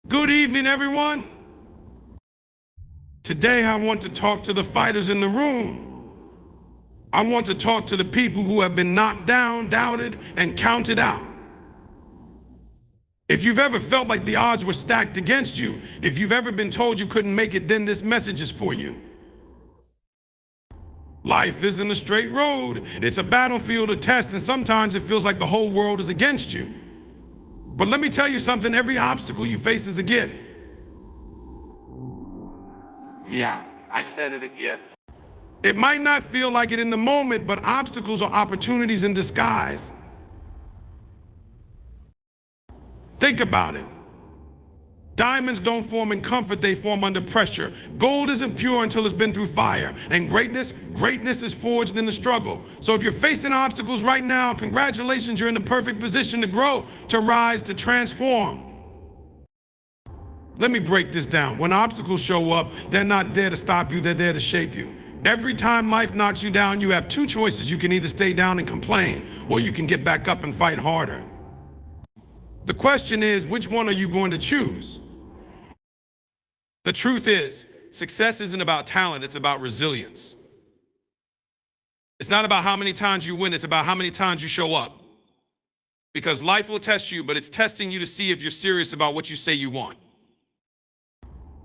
Good evening, everyone. Today, I want to talk to the fighters in the room. I want to talk to the people who have been knocked down, doubted, and counted out. If you've ever felt like the odds were stacked against you, if you've ever been told you couldn't make it, then this message is for you. Life isn't a straight road. It's a battlefield, a test, and sometimes it feels like the whole world is against you. But let me tell you something, every obstacle you face is a gift. Yeah, I said it again. It might not feel like it in the moment, but obstacles are opportunities in disguise. Think about it. Diamonds don't form in comfort, they form under pressure. Gold isn't pure until it's been through fire. And greatness is forged in the struggle. So if you're facing obstacles right now, congratulations, you're in the perfect position to grow, to rise, to transform. Let me break this down. When obstacles show up, they're not there to stop you, they're there to shape you. Every time life knocks you down, you have two choices. You can either stay down and complain, or you can get back up and fight harder. The question is, which one are you going to choose? The truth is, success isn't about talent, it's about resilience. It's not about how many times you win, it's about how many times you show up. Because life will test you, but it's testing you to see if you're serious about what you say you want.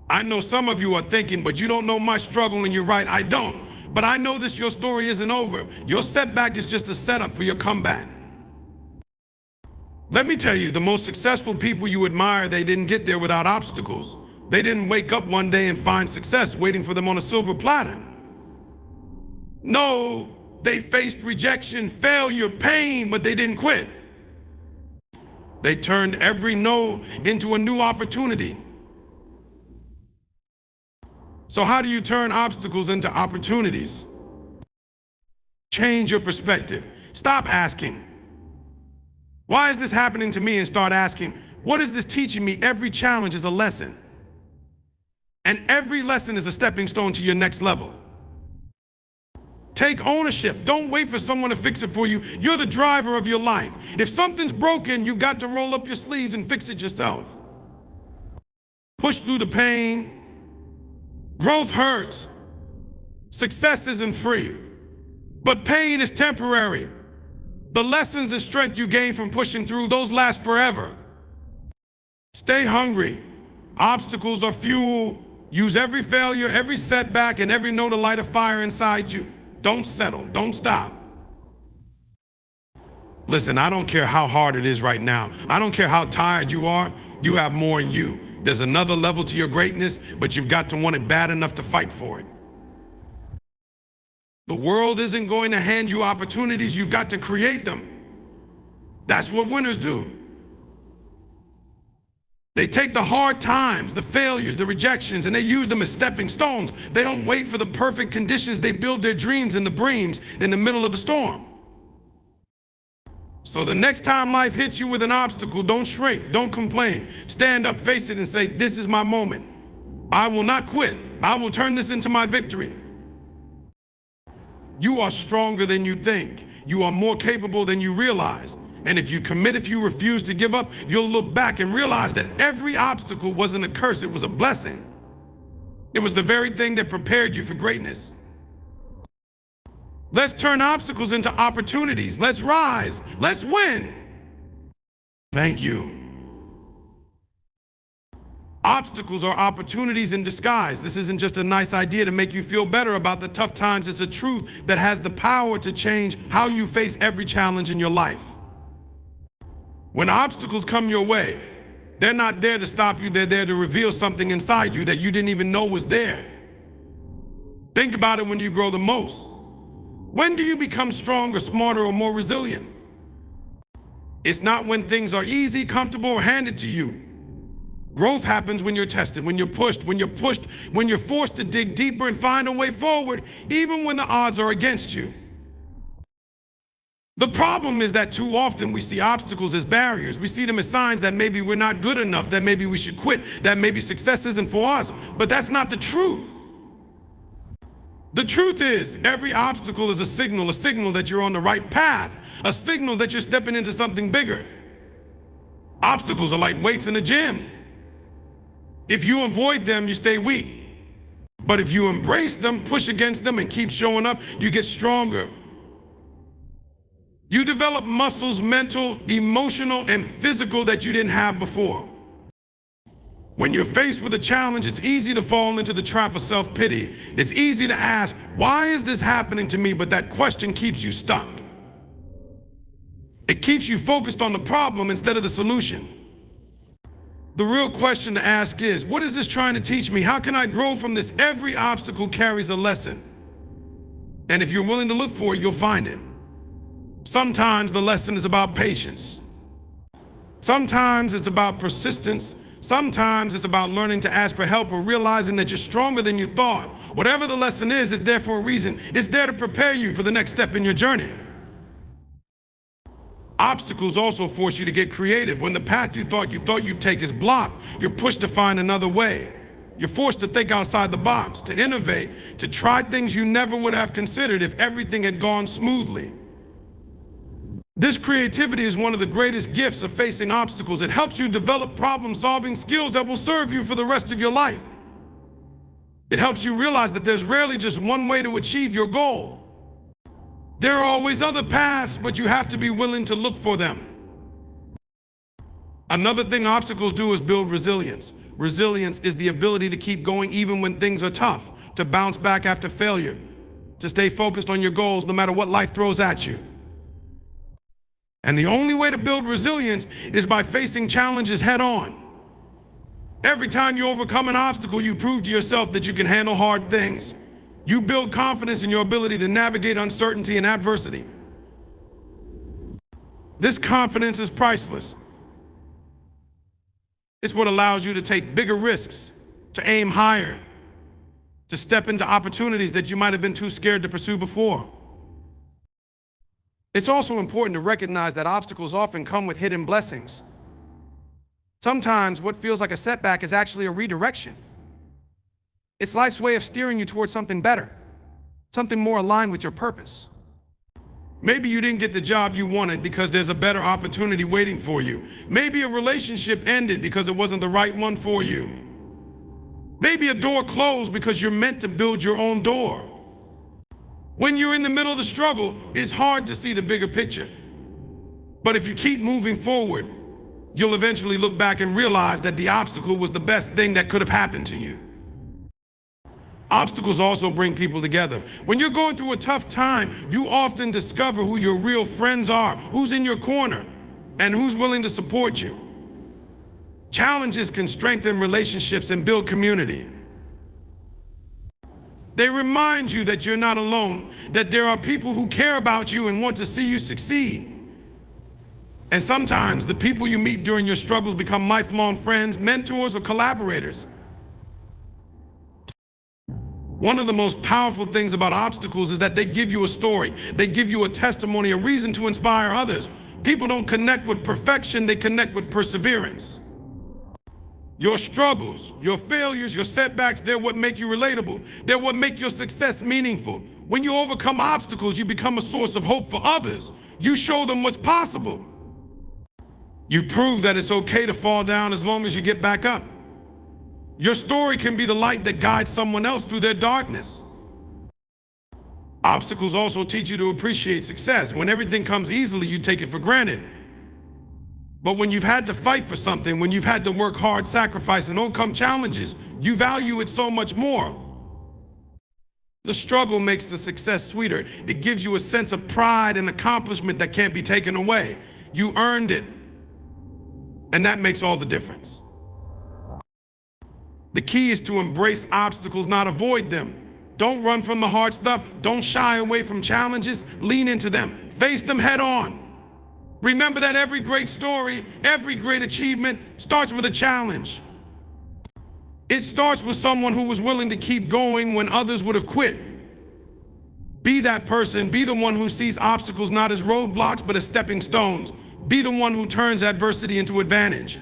I know some of you are thinking, but you don't know my struggle, and you're right, I don't. But I know your story isn't over. Your setback is just a setup for your comeback. Let me tell you, the most successful people you admire, they didn't get there without obstacles. They didn't wake up one day and find success waiting for them on a silver platter. No, they faced rejection, failure, pain, but they didn't quit. They turned every no into a new opportunity. So how do you turn obstacles into opportunities? Change your perspective. Stop asking, why is this happening to me? And start asking, what is this teaching me? Every challenge is a lesson. And every lesson is a stepping stone to your next level. Take ownership. Don't wait for someone to fix it for you. You're the driver of your life. If something's broken, you've got to roll up your sleeves and fix it yourself. Push through the pain. Growth hurts. Success isn't free. But pain is temporary. The lessons and strength you gain from pushing through, those last forever. Stay hungry. Obstacles are fuel. Use every failure, every setback, and every no to light a fire inside you. Don't settle. Don't stop. Listen, I don't care how hard it is right now. I don't care how tired you are. You have more in you. There's another level to your greatness, but you've got to want it bad enough to fight for it. The world isn't going to hand you opportunities. You've got to create them. That's what winners do. They take the hard times, the failures, the rejections, and they use them as stepping stones. They don't wait for the perfect conditions. They build their dreams and the dreams in the middle of the storm. So the next time life hits you with an obstacle, don't shrink, don't complain. Stand up, face it, and say, this is my moment. I will not quit. I will turn this into my victory. You are stronger than you think. You are more capable than you realize. And if you commit, if you refuse to give up, you'll look back and realize that every obstacle wasn't a curse, it was a blessing. It was the very thing that prepared you for greatness. Let's turn obstacles into opportunities. Let's rise. Let's win. Thank you. Obstacles are opportunities in disguise. This isn't just a nice idea to make you feel better about the tough times. It's a truth that has the power to change how you face every challenge in your life. When obstacles come your way, they're not there to stop you. They're there to reveal something inside you that you didn't even know was there. Think about it when you grow the most. When do you become stronger, smarter, or more resilient? It's not when things are easy, comfortable, or handed to you. Growth happens when you're tested, when you're pushed, when you're forced to dig deeper and find a way forward, even when the odds are against you. The problem is that too often we see obstacles as barriers. We see them as signs that maybe we're not good enough, that maybe we should quit, that maybe success isn't for us. But that's not the truth. The truth is, every obstacle is a signal that you're on the right path, a signal that you're stepping into something bigger. Obstacles are like weights in the gym. If you avoid them, you stay weak. But if you embrace them, push against them, and keep showing up, you get stronger. You develop muscles, mental, emotional, and physical, that you didn't have before. When you're faced with a challenge, it's easy to fall into the trap of self-pity. It's easy to ask, why is this happening to me? But that question keeps you stuck. It keeps you focused on the problem instead of the solution. The real question to ask is, what is this trying to teach me? How can I grow from this? Every obstacle carries a lesson. And if you're willing to look for it, you'll find it. Sometimes the lesson is about patience. Sometimes it's about persistence. Sometimes it's about learning to ask for help or realizing that you're stronger than you thought. Whatever the lesson is, it's there for a reason. It's there to prepare you for the next step in your journey. Obstacles also force you to get creative. When the path you thought you'd take is blocked, you're pushed to find another way. You're forced to think outside the box, to innovate, to try things you never would have considered if everything had gone smoothly. This creativity is one of the greatest gifts of facing obstacles. It helps you develop problem-solving skills that will serve you for the rest of your life. It helps you realize that there's rarely just one way to achieve your goal. There are always other paths, but you have to be willing to look for them. Another thing obstacles do is build resilience. Resilience is the ability to keep going even when things are tough, to bounce back after failure, to stay focused on your goals no matter what life throws at you. And the only way to build resilience is by facing challenges head on. Every time you overcome an obstacle, you prove to yourself that you can handle hard things. You build confidence in your ability to navigate uncertainty and adversity. This confidence is priceless. It's what allows you to take bigger risks, to aim higher, to step into opportunities that you might have been too scared to pursue before. It's also important to recognize that obstacles often come with hidden blessings. Sometimes what feels like a setback is actually a redirection. It's life's way of steering you towards something better, something more aligned with your purpose. Maybe you didn't get the job you wanted because there's a better opportunity waiting for you. Maybe a relationship ended because it wasn't the right one for you. Maybe a door closed because you're meant to build your own door. When you're in the middle of the struggle, it's hard to see the bigger picture. But if you keep moving forward, you'll eventually look back and realize that the obstacle was the best thing that could have happened to you. Obstacles also bring people together. When you're going through a tough time, you often discover who your real friends are, who's in your corner, and who's willing to support you. Challenges can strengthen relationships and build community. They remind you that you're not alone, that there are people who care about you and want to see you succeed. And sometimes the people you meet during your struggles become lifelong friends, mentors, or collaborators. One of the most powerful things about obstacles is that they give you a story. They give you a testimony, a reason to inspire others. People don't connect with perfection, they connect with perseverance. Your struggles, your failures, your setbacks, they're what make you relatable. They're what make your success meaningful. When you overcome obstacles, you become a source of hope for others. You show them what's possible. You prove that it's okay to fall down as long as you get back up. Your story can be the light that guides someone else through their darkness. Obstacles also teach you to appreciate success. When everything comes easily, you take it for granted. But when you've had to fight for something, when you've had to work hard, sacrifice, and overcome challenges, you value it so much more. The struggle makes the success sweeter. It gives you a sense of pride and accomplishment that can't be taken away. You earned it. And that makes all the difference. The key is to embrace obstacles, not avoid them. Don't run from the hard stuff. Don't shy away from challenges. Lean into them. Face them head on. Remember that every great story, every great achievement starts with a challenge. It starts with someone who was willing to keep going when others would have quit. Be that person. Be the one who sees obstacles not as roadblocks, but as stepping stones. Be the one who turns adversity into advantage.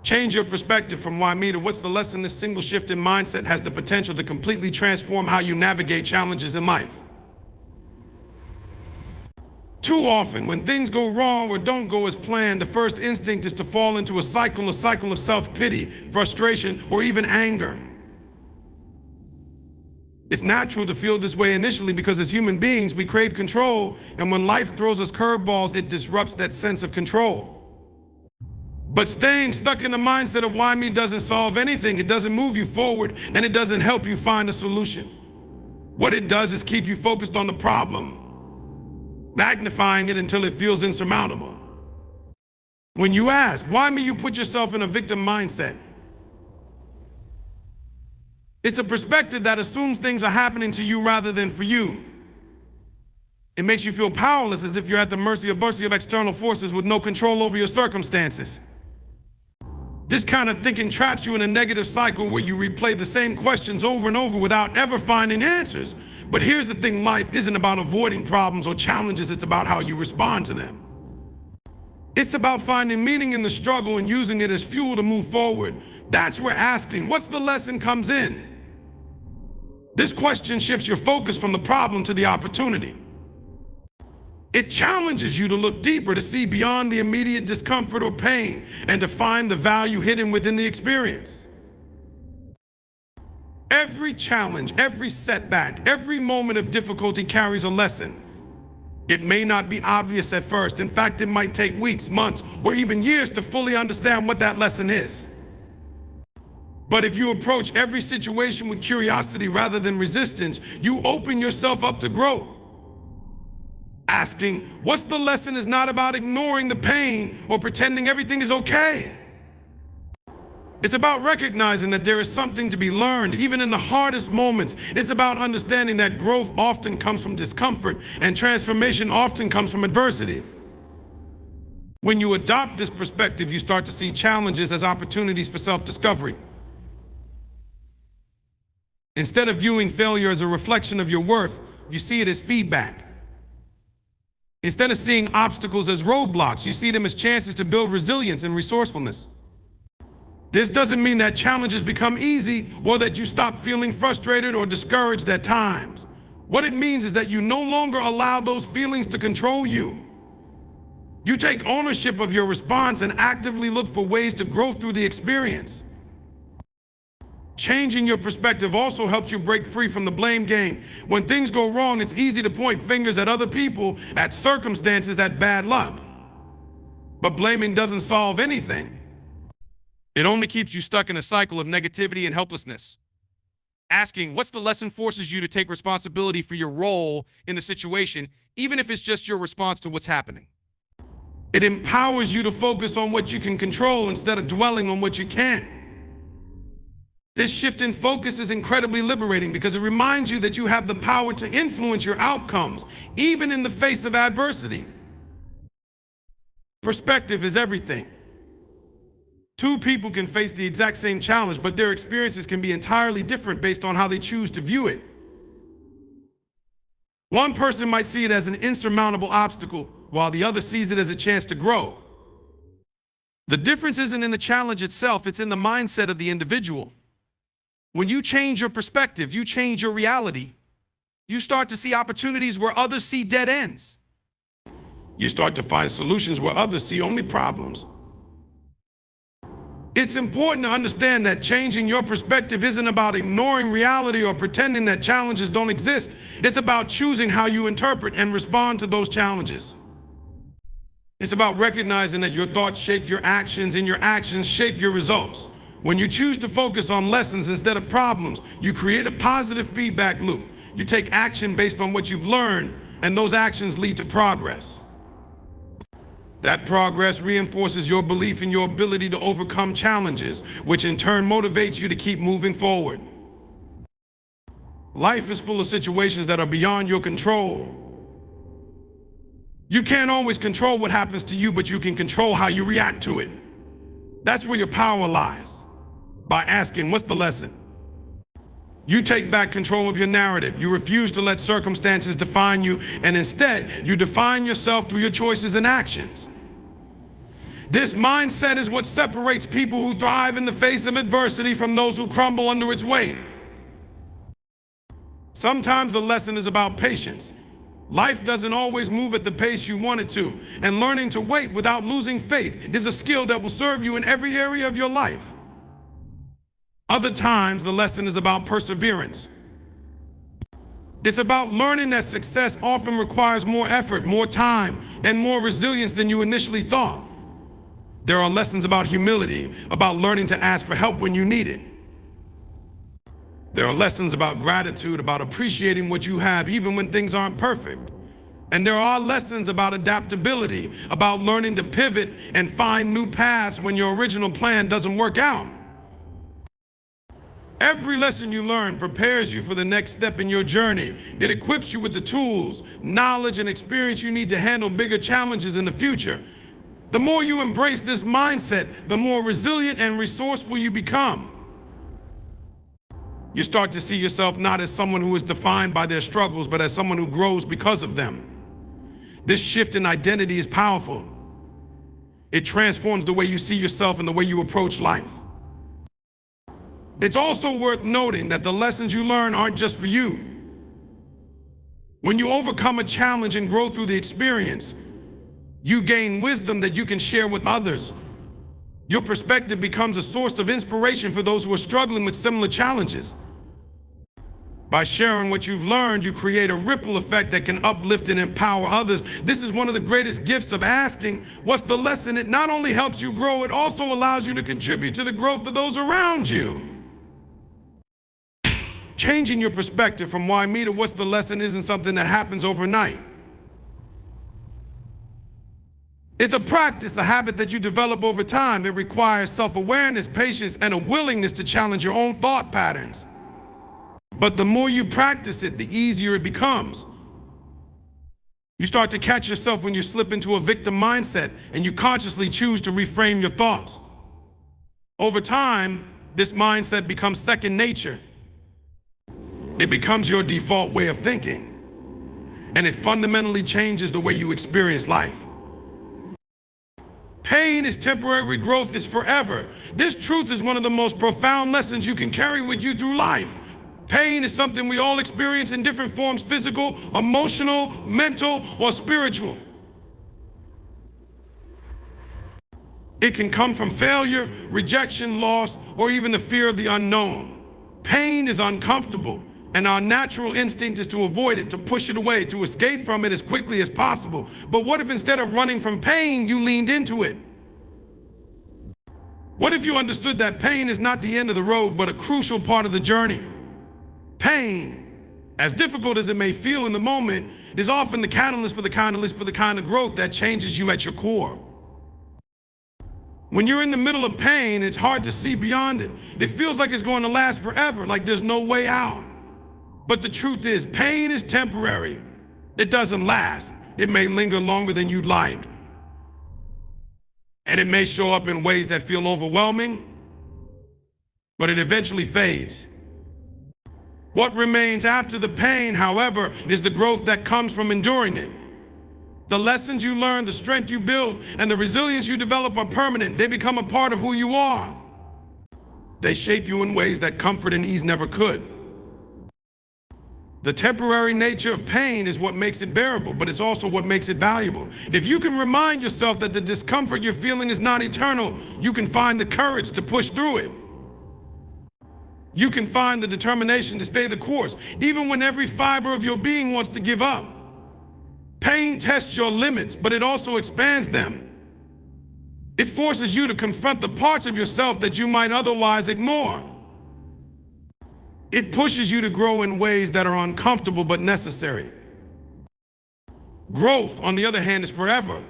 Change your perspective from why me to what's the lesson. This single shift in mindset has the potential to completely transform how you navigate challenges in life. Too often, when things go wrong or don't go as planned, the first instinct is to fall into a cycle of self-pity, frustration, or even anger. It's natural to feel this way initially because as human beings, we crave control, and when life throws us curveballs, it disrupts that sense of control. But staying stuck in the mindset of why me doesn't solve anything. It doesn't move you forward, and it doesn't help you find a solution. What it does is keep you focused on the problem, magnifying it until it feels insurmountable. When you ask, why me, you put yourself in a victim mindset. It's a perspective that assumes things are happening to you rather than for you. It makes you feel powerless, as if you're at the mercy of external forces with no control over your circumstances. This kind of thinking traps you in a negative cycle where you replay the same questions over and over without ever finding answers. But here's the thing, life isn't about avoiding problems or challenges, it's about how you respond to them. It's about finding meaning in the struggle and using it as fuel to move forward. That's where asking, what's the lesson, comes in. This question shifts your focus from the problem to the opportunity. It challenges you to look deeper, to see beyond the immediate discomfort or pain, and to find the value hidden within the experience. Every challenge, every setback, every moment of difficulty carries a lesson. It may not be obvious at first. In fact, it might take weeks, months, or even years to fully understand what that lesson is. But if you approach every situation with curiosity rather than resistance, you open yourself up to growth. Asking, what's the lesson, is not about ignoring the pain or pretending everything is okay. It's about recognizing that there is something to be learned, even in the hardest moments. It's about understanding that growth often comes from discomfort and transformation often comes from adversity. When you adopt this perspective, you start to see challenges as opportunities for self-discovery. Instead of viewing failure as a reflection of your worth, you see it as feedback. Instead of seeing obstacles as roadblocks, you see them as chances to build resilience and resourcefulness. This doesn't mean that challenges become easy or that you stop feeling frustrated or discouraged at times. What it means is that you no longer allow those feelings to control you. You take ownership of your response and actively look for ways to grow through the experience. Changing your perspective also helps you break free from the blame game. When things go wrong, it's easy to point fingers at other people, at circumstances, at bad luck. But blaming doesn't solve anything. It only keeps you stuck in a cycle of negativity and helplessness. Asking, what's the lesson, forces you to take responsibility for your role in the situation, even if it's just your response to what's happening. It empowers you to focus on what you can control instead of dwelling on what you can't. This shift in focus is incredibly liberating because it reminds you that you have the power to influence your outcomes, even in the face of adversity. Perspective is everything. Two people can face the exact same challenge, but their experiences can be entirely different based on how they choose to view it. One person might see it as an insurmountable obstacle, while the other sees it as a chance to grow. The difference isn't in the challenge itself, it's in the mindset of the individual. When you change your perspective, you change your reality. You start to see opportunities where others see dead ends. You start to find solutions where others see only problems. It's important to understand that changing your perspective isn't about ignoring reality or pretending that challenges don't exist. It's about choosing how you interpret and respond to those challenges. It's about recognizing that your thoughts shape your actions and your actions shape your results. When you choose to focus on lessons instead of problems, you create a positive feedback loop. You take action based on what you've learned, and those actions lead to progress. That progress reinforces your belief in your ability to overcome challenges, which in turn motivates you to keep moving forward. Life is full of situations that are beyond your control. You can't always control what happens to you, but you can control how you react to it. That's where your power lies. By asking, what's the lesson? You take back control of your narrative. You refuse to let circumstances define you, and instead, you define yourself through your choices and actions. This mindset is what separates people who thrive in the face of adversity from those who crumble under its weight. Sometimes the lesson is about patience. Life doesn't always move at the pace you want it to, and learning to wait without losing faith is a skill that will serve you in every area of your life. Other times, the lesson is about perseverance. It's about learning that success often requires more effort, more time, and more resilience than you initially thought. There are lessons about humility, about learning to ask for help when you need it. There are lessons about gratitude, about appreciating what you have even when things aren't perfect. And there are lessons about adaptability, about learning to pivot and find new paths when your original plan doesn't work out. Every lesson you learn prepares you for the next step in your journey. It equips you with the tools, knowledge, and experience you need to handle bigger challenges in the future. The more you embrace this mindset, the more resilient and resourceful you become. You start to see yourself not as someone who is defined by their struggles, but as someone who grows because of them. This shift in identity is powerful. It transforms the way you see yourself and the way you approach life. It's also worth noting that the lessons you learn aren't just for you. When you overcome a challenge and grow through the experience, you gain wisdom that you can share with others. Your perspective becomes a source of inspiration for those who are struggling with similar challenges. By sharing what you've learned, you create a ripple effect that can uplift and empower others. This is one of the greatest gifts of asking, what's the lesson? It not only helps you grow, it also allows you to contribute to the growth of those around you. Changing your perspective from why me to what's the lesson isn't something that happens overnight. It's a practice, a habit that you develop over time. It requires self-awareness, patience, and a willingness to challenge your own thought patterns. But the more you practice it, the easier it becomes. You start to catch yourself when you slip into a victim mindset and you consciously choose to reframe your thoughts. Over time, this mindset becomes second nature. It becomes your default way of thinking, and it fundamentally changes the way you experience life. Pain is temporary, growth is forever. This truth is one of the most profound lessons you can carry with you through life. Pain is something we all experience in different forms: physical, emotional, mental, or spiritual. It can come from failure, rejection, loss, or even the fear of the unknown. Pain is uncomfortable, and our natural instinct is to avoid it, to push it away, to escape from it as quickly as possible. But what if instead of running from pain, you leaned into it? What if you understood that pain is not the end of the road, but a crucial part of the journey? Pain, as difficult as it may feel in the moment, is often the catalyst for the kind of growth that changes you at your core. When you're in the middle of pain, it's hard to see beyond it. It feels like it's going to last forever, like there's no way out. But the truth is, pain is temporary. It doesn't last. It may linger longer than you'd like. And it may show up in ways that feel overwhelming, but it eventually fades. What remains after the pain, however, is the growth that comes from enduring it. The lessons you learn, the strength you build, and the resilience you develop are permanent. They become a part of who you are. They shape you in ways that comfort and ease never could. The temporary nature of pain is what makes it bearable, but it's also what makes it valuable. If you can remind yourself that the discomfort you're feeling is not eternal, you can find the courage to push through it. You can find the determination to stay the course, even when every fiber of your being wants to give up. Pain tests your limits, but it also expands them. It forces you to confront the parts of yourself that you might otherwise ignore. It pushes you to grow in ways that are uncomfortable but necessary. Growth, on the other hand, is forever.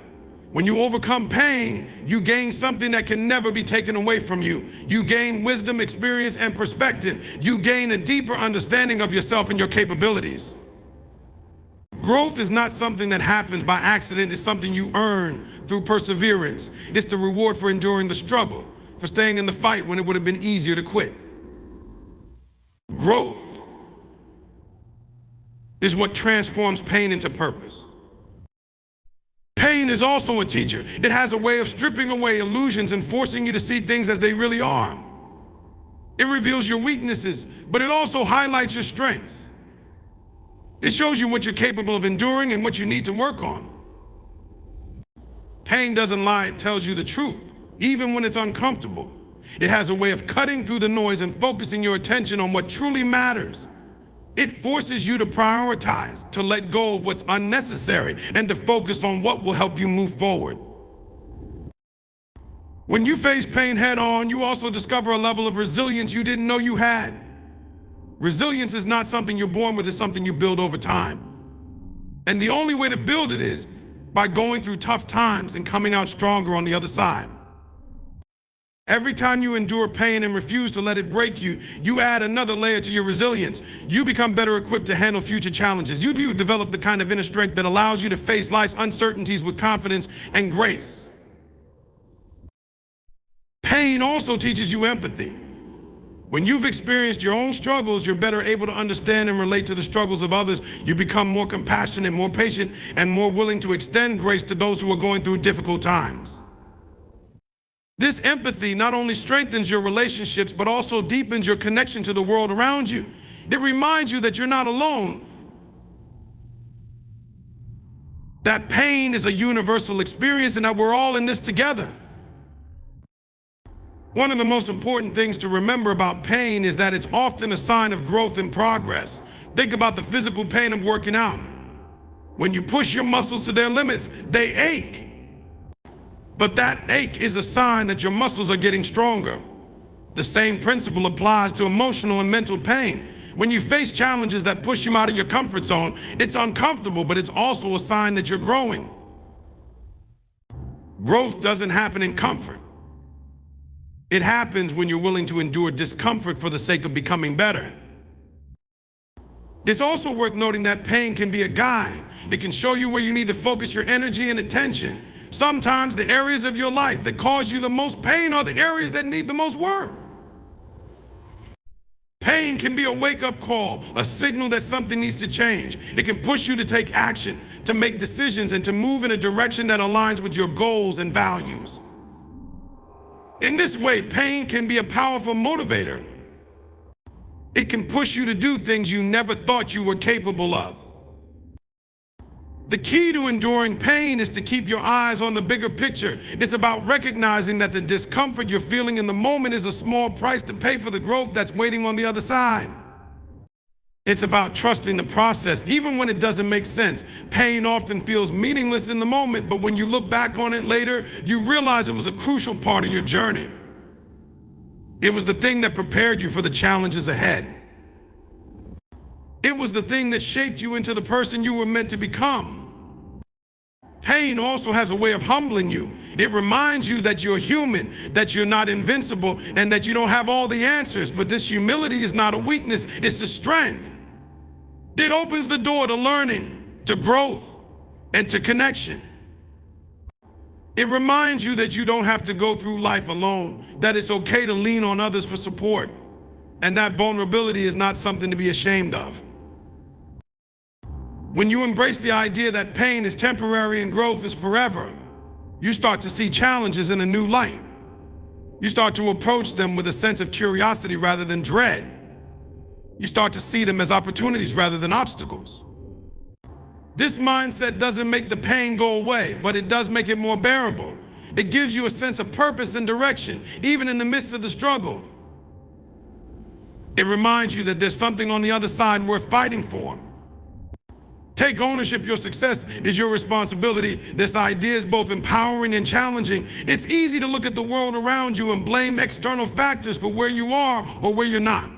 When you overcome pain, you gain something that can never be taken away from you. You gain wisdom, experience, and perspective. You gain a deeper understanding of yourself and your capabilities. Growth is not something that happens by accident. It's something you earn through perseverance. It's the reward for enduring the struggle, for staying in the fight when it would have been easier to quit. Growth is what transforms pain into purpose. Pain is also a teacher. It has a way of stripping away illusions and forcing you to see things as they really are. It reveals your weaknesses, but it also highlights your strengths. It shows you what you're capable of enduring and what you need to work on. Pain doesn't lie, it tells you the truth, even when it's uncomfortable. It has a way of cutting through the noise and focusing your attention on what truly matters. It forces you to prioritize, to let go of what's unnecessary, and to focus on what will help you move forward. When you face pain head on, you also discover a level of resilience you didn't know you had. Resilience is not something you're born with, it's something you build over time. And the only way to build it is by going through tough times and coming out stronger on the other side. Every time you endure pain and refuse to let it break you, you add another layer to your resilience. You become better equipped to handle future challenges. You develop the kind of inner strength that allows you to face life's uncertainties with confidence and grace. Pain also teaches you empathy. When you've experienced your own struggles, you're better able to understand and relate to the struggles of others. You become more compassionate, more patient, and more willing to extend grace to those who are going through difficult times. This empathy not only strengthens your relationships, but also deepens your connection to the world around you. It reminds you that you're not alone, that pain is a universal experience and that we're all in this together. One of the most important things to remember about pain is that it's often a sign of growth and progress. Think about the physical pain of working out. When you push your muscles to their limits, they ache. But that ache is a sign that your muscles are getting stronger. The same principle applies to emotional and mental pain. When you face challenges that push you out of your comfort zone, it's uncomfortable, but it's also a sign that you're growing. Growth doesn't happen in comfort. It happens when you're willing to endure discomfort for the sake of becoming better. It's also worth noting that pain can be a guide. It can show you where you need to focus your energy and attention. Sometimes the areas of your life that cause you the most pain are the areas that need the most work. Pain can be a wake-up call, a signal that something needs to change. It can push you to take action, to make decisions, and to move in a direction that aligns with your goals and values. In this way, pain can be a powerful motivator. It can push you to do things you never thought you were capable of. The key to enduring pain is to keep your eyes on the bigger picture. It's about recognizing that the discomfort you're feeling in the moment is a small price to pay for the growth that's waiting on the other side. It's about trusting the process, even when it doesn't make sense. Pain often feels meaningless in the moment, but when you look back on it later, you realize it was a crucial part of your journey. It was the thing that prepared you for the challenges ahead. It was the thing that shaped you into the person you were meant to become. Pain also has a way of humbling you. It reminds you that you're human, that you're not invincible, and that you don't have all the answers. But this humility is not a weakness, it's a strength. It opens the door to learning, to growth, and to connection. It reminds you that you don't have to go through life alone, that it's okay to lean on others for support, and that vulnerability is not something to be ashamed of. When you embrace the idea that pain is temporary and growth is forever, you start to see challenges in a new light. You start to approach them with a sense of curiosity rather than dread. You start to see them as opportunities rather than obstacles. This mindset doesn't make the pain go away, but it does make it more bearable. It gives you a sense of purpose and direction, even in the midst of the struggle. It reminds you that there's something on the other side worth fighting for. Take ownership. Your success is your responsibility. This idea is both empowering and challenging. It's easy to look at the world around you and blame external factors for where you are or where you're not.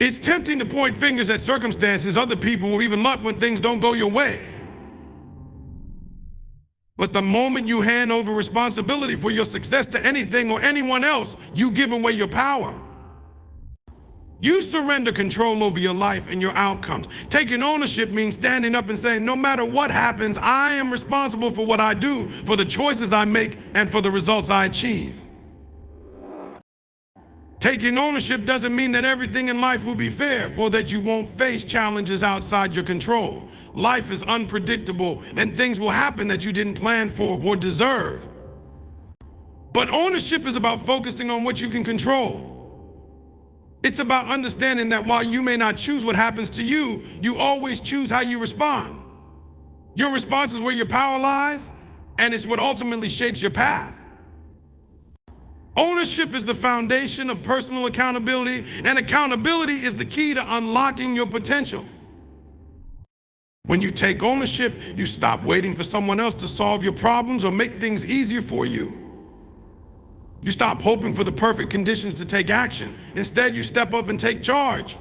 It's tempting to point fingers at circumstances, other people, or even luck when things don't go your way. But the moment you hand over responsibility for your success to anything or anyone else, you give away your power. You surrender control over your life and your outcomes. Taking ownership means standing up and saying, no matter what happens, I am responsible for what I do, for the choices I make, and for the results I achieve. Taking ownership doesn't mean that everything in life will be fair or that you won't face challenges outside your control. Life is unpredictable and things will happen that you didn't plan for or deserve. But ownership is about focusing on what you can control. It's about understanding that while you may not choose what happens to you, you always choose how you respond. Your response is where your power lies, and it's what ultimately shapes your path. Ownership is the foundation of personal accountability, and accountability is the key to unlocking your potential. When you take ownership, you stop waiting for someone else to solve your problems or make things easier for you. You stop hoping for the perfect conditions to take action. Instead, you step up and take charge.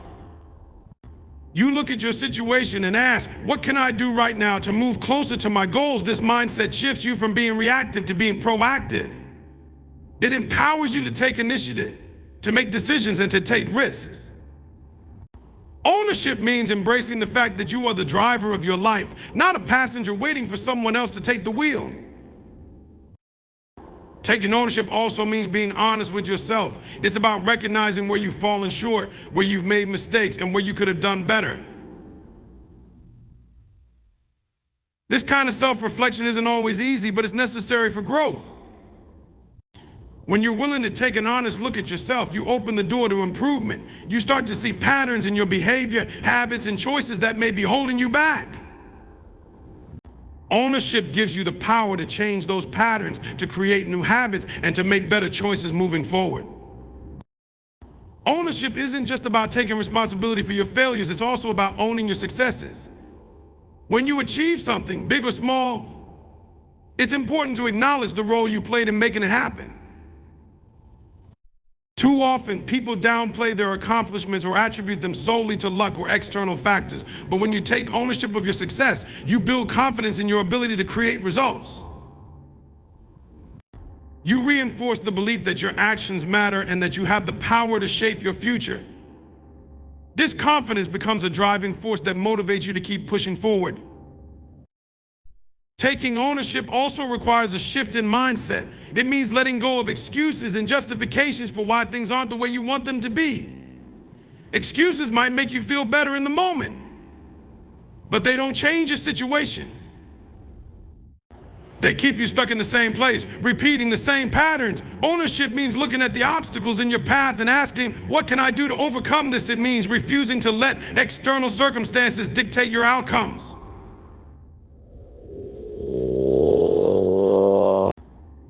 You look at your situation and ask, what can I do right now to move closer to my goals? This mindset shifts you from being reactive to being proactive. It empowers you to take initiative, to make decisions, and to take risks. Ownership means embracing the fact that you are the driver of your life, not a passenger waiting for someone else to take the wheel. Taking ownership also means being honest with yourself. It's about recognizing where you've fallen short, where you've made mistakes, and where you could have done better. This kind of self-reflection isn't always easy, but it's necessary for growth. When you're willing to take an honest look at yourself, you open the door to improvement. You start to see patterns in your behavior, habits, and choices that may be holding you back. Ownership gives you the power to change those patterns, to create new habits, and to make better choices moving forward. Ownership isn't just about taking responsibility for your failures, it's also about owning your successes. When you achieve something, big or small, it's important to acknowledge the role you played in making it happen. Too often, people downplay their accomplishments or attribute them solely to luck or external factors. But when you take ownership of your success, you build confidence in your ability to create results. You reinforce the belief that your actions matter and that you have the power to shape your future. This confidence becomes a driving force that motivates you to keep pushing forward. Taking ownership also requires a shift in mindset. It means letting go of excuses and justifications for why things aren't the way you want them to be. Excuses might make you feel better in the moment, but they don't change your situation. They keep you stuck in the same place, repeating the same patterns. Ownership means looking at the obstacles in your path and asking, what can I do to overcome this? It means refusing to let external circumstances dictate your outcomes.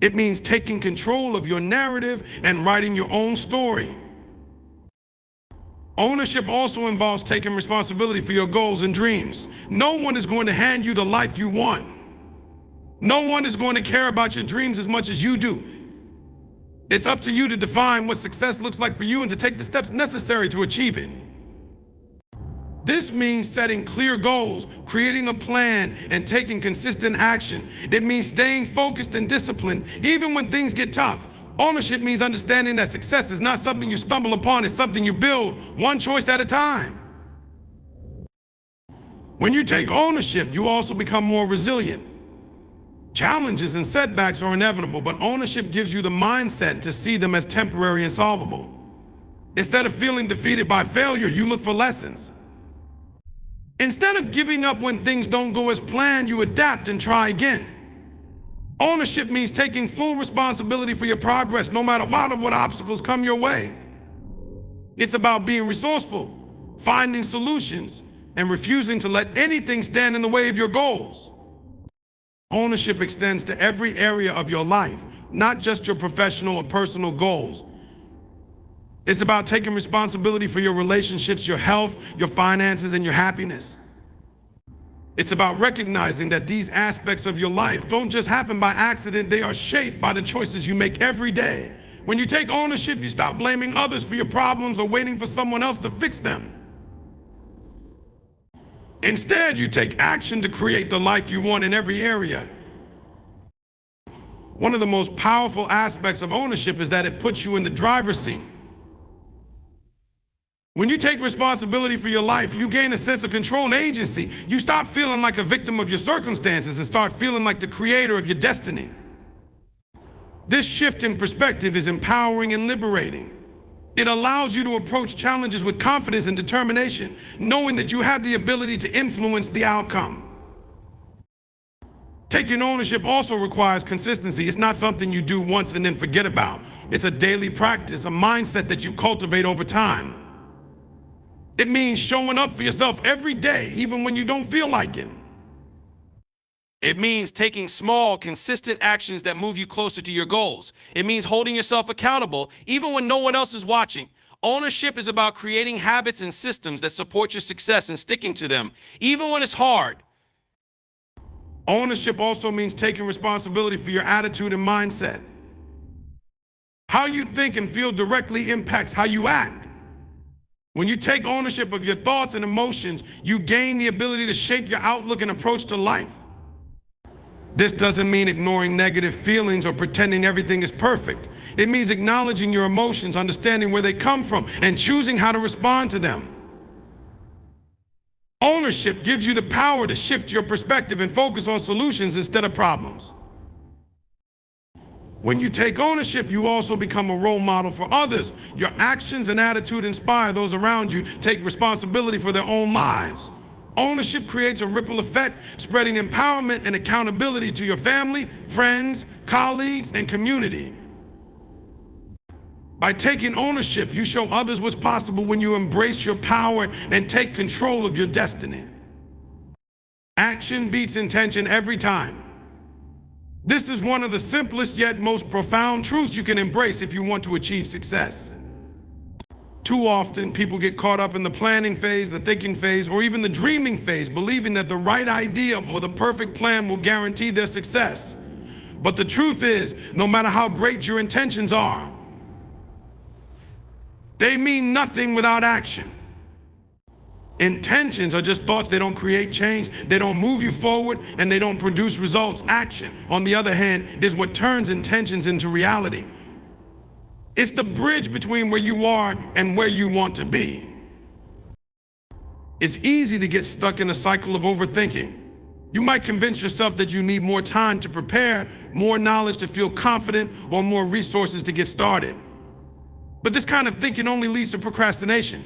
It means taking control of your narrative and writing your own story. Ownership also involves taking responsibility for your goals and dreams. No one is going to hand you the life you want. No one is going to care about your dreams as much as you do. It's up to you to define what success looks like for you and to take the steps necessary to achieve it. This means setting clear goals, creating a plan, and taking consistent action. It means staying focused and disciplined, even when things get tough. Ownership means understanding that success is not something you stumble upon, it's something you build, one choice at a time. When you take ownership, you also become more resilient. Challenges and setbacks are inevitable, but ownership gives you the mindset to see them as temporary and solvable. Instead of feeling defeated by failure, you look for lessons. Instead of giving up when things don't go as planned, you adapt and try again. Ownership means taking full responsibility for your progress, no matter what obstacles come your way. It's about being resourceful, finding solutions, and refusing to let anything stand in the way of your goals. Ownership extends to every area of your life, not just your professional or personal goals. It's about taking responsibility for your relationships, your health, your finances, and your happiness. It's about recognizing that these aspects of your life don't just happen by accident, they are shaped by the choices you make every day. When you take ownership, you stop blaming others for your problems or waiting for someone else to fix them. Instead, you take action to create the life you want in every area. One of the most powerful aspects of ownership is that it puts you in the driver's seat. When you take responsibility for your life, you gain a sense of control and agency. You stop feeling like a victim of your circumstances and start feeling like the creator of your destiny. This shift in perspective is empowering and liberating. It allows you to approach challenges with confidence and determination, knowing that you have the ability to influence the outcome. Taking ownership also requires consistency. It's not something you do once and then forget about. It's a daily practice, a mindset that you cultivate over time. It means showing up for yourself every day, even when you don't feel like it. It means taking small, consistent actions that move you closer to your goals. It means holding yourself accountable, even when no one else is watching. Ownership is about creating habits and systems that support your success and sticking to them, even when it's hard. Ownership also means taking responsibility for your attitude and mindset. How you think and feel directly impacts how you act. When you take ownership of your thoughts and emotions, you gain the ability to shape your outlook and approach to life. This doesn't mean ignoring negative feelings or pretending everything is perfect. It means acknowledging your emotions, understanding where they come from, and choosing how to respond to them. Ownership gives you the power to shift your perspective and focus on solutions instead of problems. When you take ownership, you also become a role model for others. Your actions and attitude inspire those around you to take responsibility for their own lives. Ownership creates a ripple effect, spreading empowerment and accountability to your family, friends, colleagues, and community. By taking ownership, you show others what's possible when you embrace your power and take control of your destiny. Action beats intention every time. This is one of the simplest yet most profound truths you can embrace if you want to achieve success. Too often, people get caught up in the planning phase, the thinking phase, or even the dreaming phase, believing that the right idea or the perfect plan will guarantee their success. But the truth is, no matter how great your intentions are, they mean nothing without action. Intentions are just thoughts. They don't create change, they don't move you forward, and they don't produce results. Action, on the other hand, is what turns intentions into reality. It's the bridge between where you are and where you want to be. It's easy to get stuck in a cycle of overthinking. You might convince yourself that you need more time to prepare, more knowledge to feel confident, or more resources to get started. But this kind of thinking only leads to procrastination.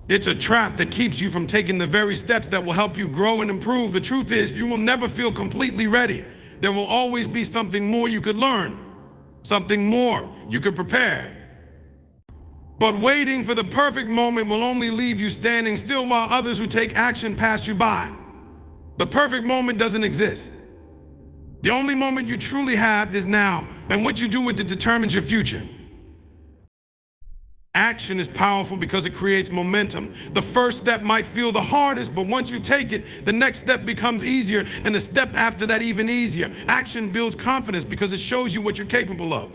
It's a trap that keeps you from taking the very steps that will help you grow and improve. The truth is, you will never feel completely ready. There will always be something more you could learn, something more you could prepare. But waiting for the perfect moment will only leave you standing still while others who take action pass you by. The perfect moment doesn't exist. The only moment you truly have is now, and what you do with it determines your future. Action is powerful because it creates momentum. The first step might feel the hardest, but once you take it, the next step becomes easier, and the step after that even easier. Action builds confidence because it shows you what you're capable of.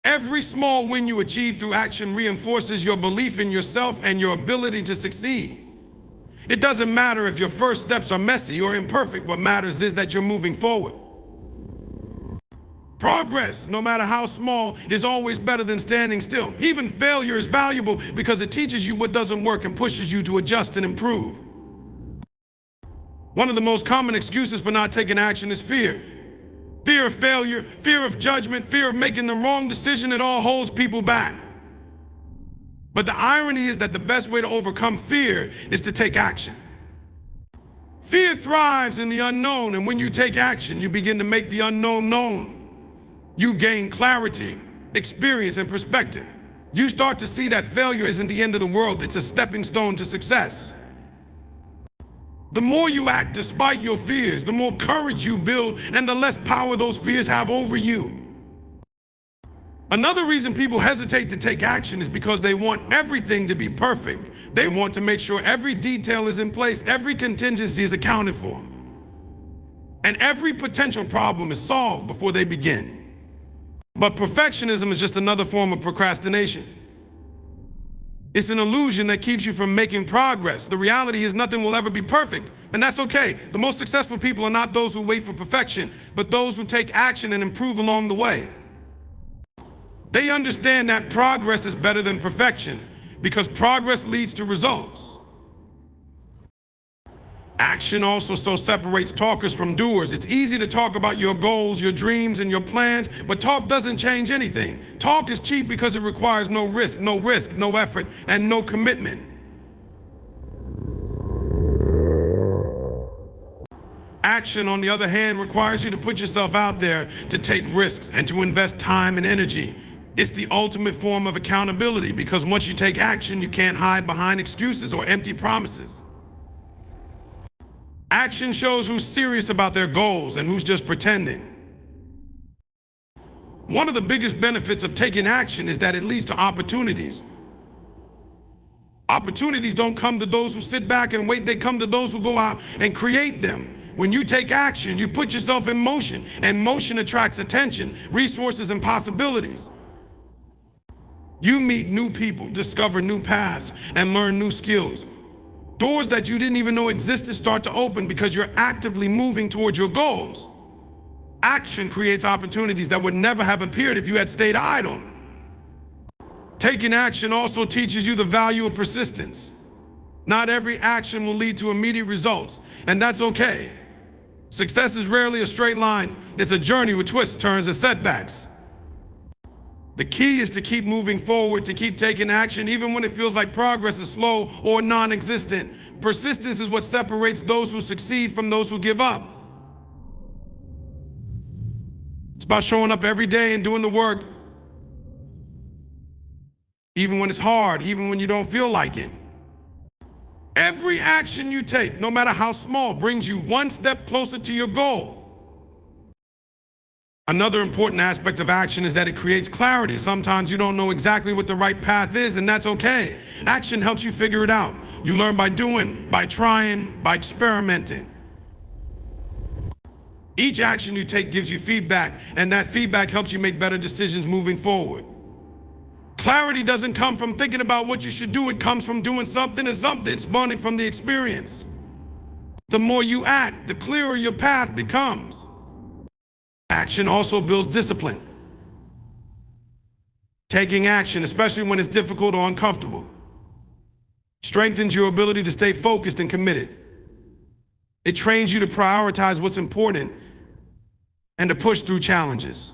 Every small win you achieve through action reinforces your belief in yourself and your ability to succeed. It doesn't matter if your first steps are messy or imperfect. What matters is that you're moving forward. Progress, no matter how small, is always better than standing still. Even failure is valuable because it teaches you what doesn't work and pushes you to adjust and improve. One of the most common excuses for not taking action is fear. Fear of failure, fear of judgment, fear of making the wrong decision. It all holds people back. But the irony is that the best way to overcome fear is to take action. Fear thrives in the unknown, and when you take action, you begin to make the unknown known. You gain clarity, experience, and perspective. You start to see that failure isn't the end of the world, it's a stepping stone to success. The more you act despite your fears, the more courage you build, and the less power those fears have over you. Another reason people hesitate to take action is because they want everything to be perfect. They want to make sure every detail is in place, every contingency is accounted for, and every potential problem is solved before they begin. But perfectionism is just another form of procrastination. It's an illusion that keeps you from making progress. The reality is nothing will ever be perfect, and that's okay. The most successful people are not those who wait for perfection, but those who take action and improve along the way. They understand that progress is better than perfection because progress leads to results. Action also so separates talkers from doers. It's easy to talk about your goals, your dreams, and your plans, but talk doesn't change anything. Talk is cheap because it requires no risk, no effort, and no commitment. Action, on the other hand, requires you to put yourself out there, to take risks, and to invest time and energy. It's the ultimate form of accountability, because once you take action, you can't hide behind excuses or empty promises. Action shows who's serious about their goals and who's just pretending. One of the biggest benefits of taking action is that it leads to opportunities. Opportunities don't come to those who sit back and wait, they come to those who go out and create them. When you take action, you put yourself in motion, and motion attracts attention, resources, and possibilities. You meet new people, discover new paths, and learn new skills. Doors that you didn't even know existed start to open because you're actively moving towards your goals. Action creates opportunities that would never have appeared if you had stayed idle. Taking action also teaches you the value of persistence. Not every action will lead to immediate results, and that's okay. Success is rarely a straight line. It's a journey with twists, turns, and setbacks. The key is to keep moving forward, to keep taking action, even when it feels like progress is slow or non-existent. Persistence is what separates those who succeed from those who give up. It's about showing up every day and doing the work, even when it's hard, even when you don't feel like it. Every action you take, no matter how small, brings you one step closer to your goal. Another important aspect of action is that it creates clarity. Sometimes you don't know exactly what the right path is, and that's okay. Action helps you figure it out. You learn by doing, by trying, by experimenting. Each action you take gives you feedback, and that feedback helps you make better decisions moving forward. Clarity doesn't come from thinking about what you should do, it comes from doing something and something spawning from the experience. The more you act, the clearer your path becomes. Action also builds discipline. Taking action, especially when it's difficult or uncomfortable, strengthens your ability to stay focused and committed. It trains you to prioritize what's important and to push through challenges.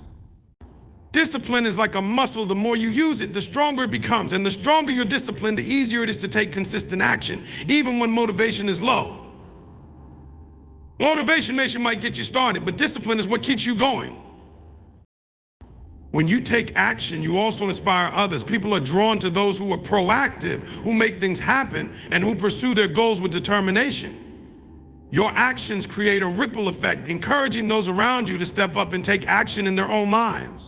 Discipline is like a muscle. The more you use it, the stronger it becomes. And the stronger your discipline, the easier it is to take consistent action, even when motivation is low. Motivation might get you started, but discipline is what keeps you going. When you take action, you also inspire others. People are drawn to those who are proactive, who make things happen, and who pursue their goals with determination. Your actions create a ripple effect, encouraging those around you to step up and take action in their own lives.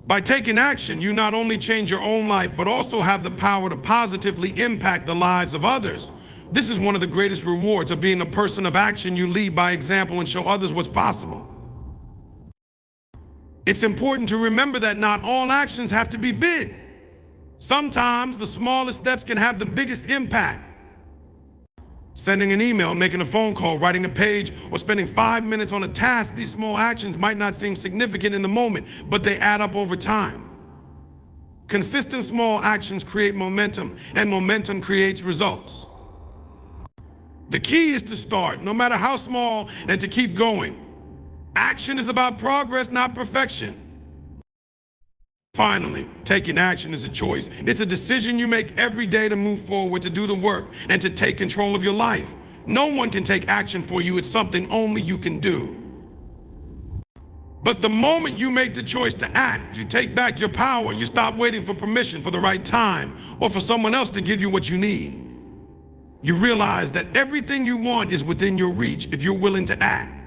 By taking action, you not only change your own life, but also have the power to positively impact the lives of others. This is one of the greatest rewards of being a person of action. You lead by example and show others what's possible. It's important to remember that not all actions have to be big. Sometimes the smallest steps can have the biggest impact. Sending an email, making a phone call, writing a page, or spending 5 minutes on a task, these small actions might not seem significant in the moment, but they add up over time. Consistent small actions create momentum, and momentum creates results. The key is to start, no matter how small, and to keep going. Action is about progress, not perfection. Finally, taking action is a choice. It's a decision you make every day to move forward, to do the work, and to take control of your life. No one can take action for you. It's something only you can do. But the moment you make the choice to act, you take back your power. You stop waiting for permission, for the right time, or for someone else to give you what you need. You realize that everything you want is within your reach if you're willing to act.